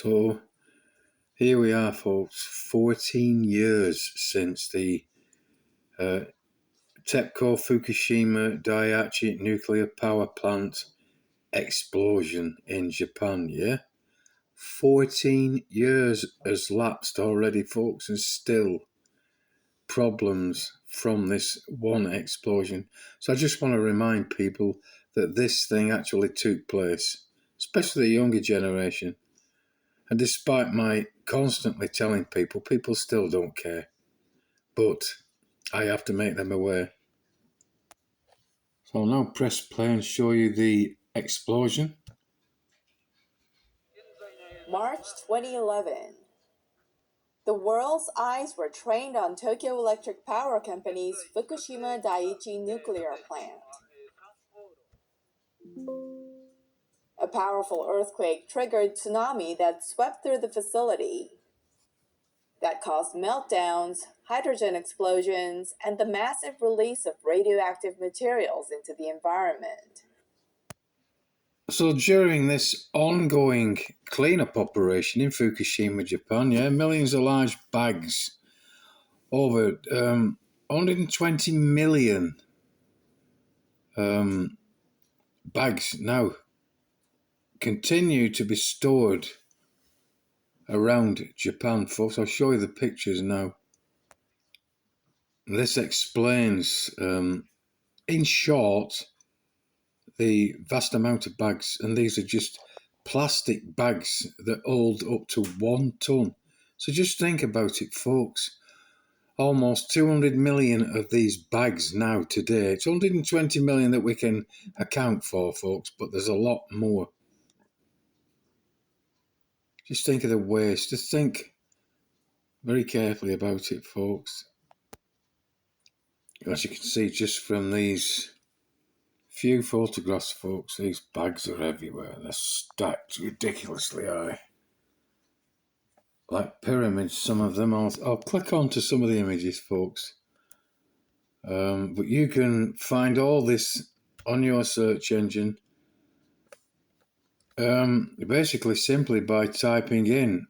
So here we are, folks, 14 years since the TEPCO Fukushima Daiichi nuclear power plant explosion in Japan, yeah? 14 years has lapsed already, folks, and still problems from this one explosion. So I just want to remind people that this thing actually took place, especially the younger generation. And despite my constantly telling people, people still don't care. But I have to make them aware. So I'll now press play and show you the explosion. March 2011. The world's eyes were trained on Tokyo Electric Power Company's Fukushima Daiichi nuclear plant. A powerful earthquake triggered tsunami that swept through the facility, that caused meltdowns, hydrogen explosions, and the massive release of radioactive materials into the environment. So during this ongoing cleanup operation in Fukushima, Japan, millions of large bags, over 120 million bags now continue to be stored around Japan, folks. I'll show you the pictures now. This explains, in short, the vast amount of bags, and these are just plastic bags that hold up to 1 ton. So just think about it, folks. Almost 200 million of these bags now today. It's 120 million that we can account for, folks, but there's a lot more. Just think of the waste. Just think very carefully about it, folks. As you can see just from these few photographs, folks, these bags are everywhere. They're stacked ridiculously high. Like pyramids, some of them. I'll click on to some of the images, folks. But you can find all this on your search engine. Basically simply by typing in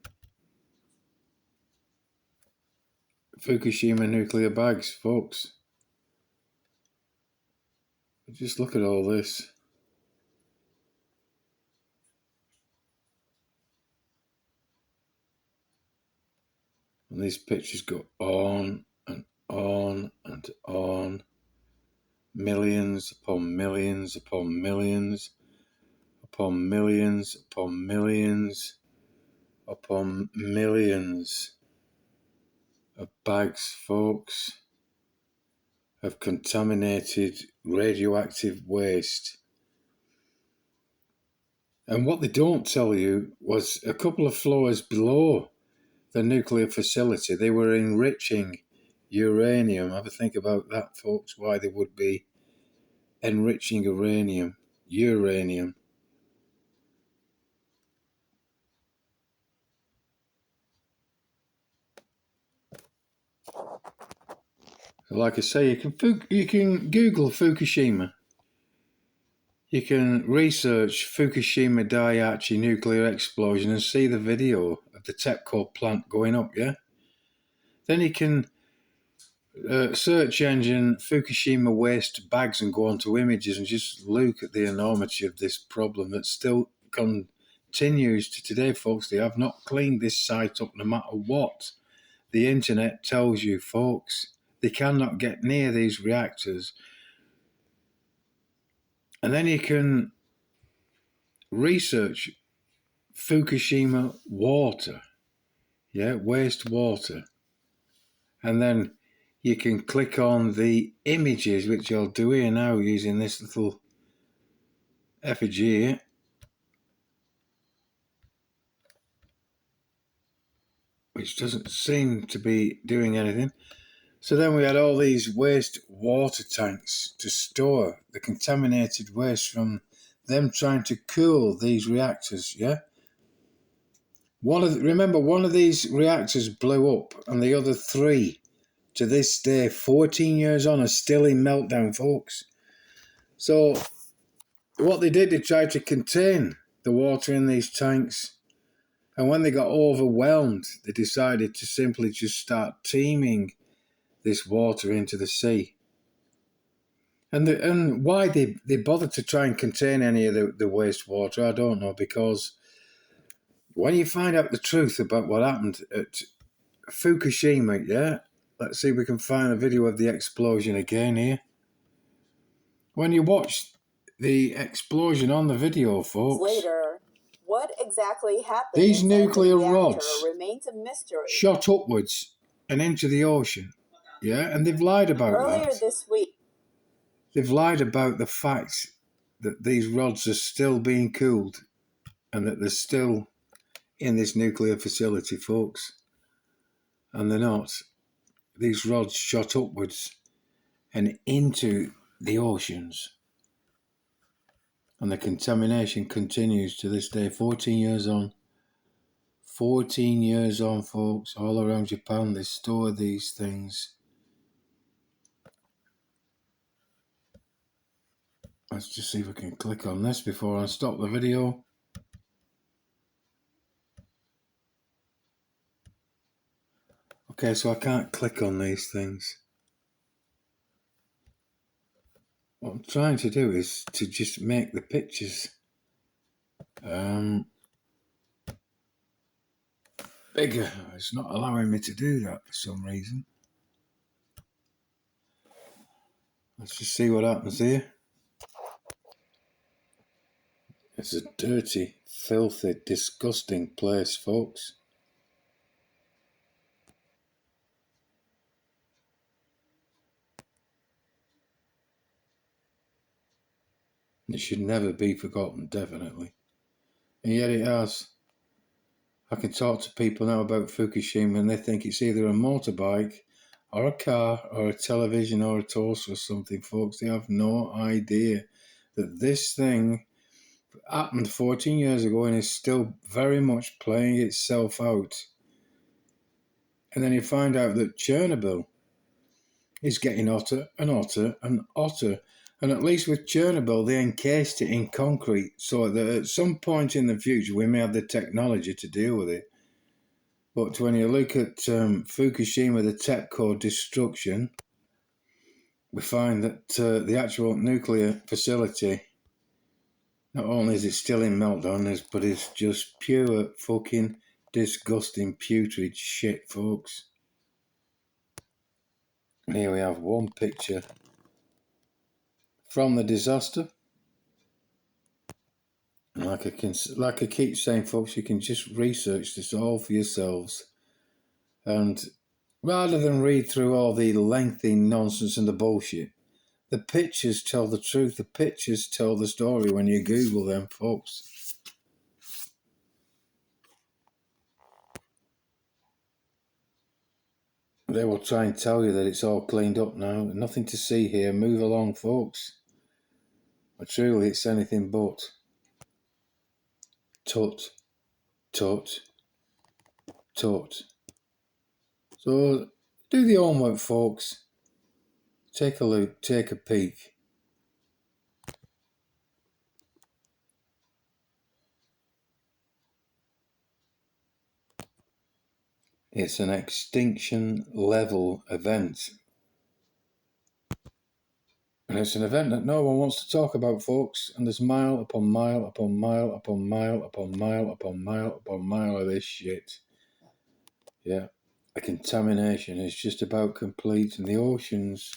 Fukushima nuclear bags, folks. Just look at all this. And these pictures go on and on and on. Millions upon millions upon millions upon millions upon millions upon millions of bags, folks, of contaminated radioactive waste. And what they don't tell you was a couple of floors below the nuclear facility, they were enriching uranium. Have a think about that, folks, why they would be enriching uranium. Like I say, you can Google Fukushima. You can research Fukushima Daiichi nuclear explosion and see the video of the TEPCO plant going up, yeah? Then you can search engine Fukushima waste bags and go onto images and just look at the enormity of this problem that still continues to today, folks. They have not cleaned this site up no matter what the internet tells you, folks. They cannot get near these reactors. And then you can research Fukushima water, wastewater. And then you can click on the images, which I'll do here now using this little effigy here. Which doesn't seem to be doing anything. So then we had all these waste water tanks to store the contaminated waste from them trying to cool these reactors, yeah? Remember, one of these reactors blew up and the other 3, to this day, 14 years on, are still in meltdown, folks. So what they did, they tried to contain the water in these tanks And when they got overwhelmed, they decided to simply just start teaming this water into the sea. And why they bothered to try and contain any of the wastewater, I don't know, because when you find out the truth about what happened at Fukushima, yeah, let's see if we can find a video of the explosion again here. When you watch the explosion on the video, folks, later, what exactly happened these inside nuclear the reactor rods remains a mystery. shot upwards and into the ocean, yeah, and they've lied about Earlier that. this week, They've lied about the fact that these rods are still being cooled and that they're still in this nuclear facility, folks. And they're not. These rods shot upwards and into the oceans. And the contamination continues to this day, 14 years on. 14 years on, folks. All around Japan, they store these things. Let's just see if we can click on this before I stop the video. Okay, so I can't click on these things. What I'm trying to do is to just make the pictures bigger. It's not allowing me to do that for some reason. Let's just see what happens here. It's a dirty, filthy, disgusting place, folks. It should never be forgotten, definitely. And yet it has. I can talk to people now about Fukushima and they think it's either a motorbike or a car or a television or a toaster or something, folks. They have no idea that this thing happened 14 years ago and is still very much playing itself out. And then you find out that Chernobyl is getting hotter and hotter and hotter. And at least with Chernobyl, they encased it in concrete so that at some point in the future, we may have the technology to deal with it. But when you look at Fukushima, the TEPCO destruction, we find that the actual nuclear facility, not only is it still in meltdown, but it's just pure fucking disgusting putrid shit, folks. And here we have one picture from the disaster. And like I keep saying, folks, you can just research this all for yourselves. And rather than read through all the lengthy nonsense and the bullshit, the pictures tell the truth. The pictures tell the story when you Google them, folks. They will try and tell you that it's all cleaned up now. Nothing to see here. Move along, folks. But truly, it's anything but. Tut, tut, tut. So, do the homework, folks. Take a look, take a peek. It's an extinction level event. And it's an event that no one wants to talk about, folks. And there's mile upon mile upon mile upon mile upon mile upon mile upon mile of this shit. Yeah. The contamination is just about complete, and the oceans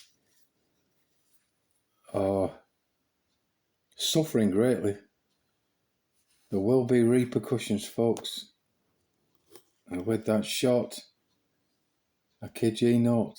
are suffering greatly. There will be repercussions, folks. And with that shot, I kid ye not,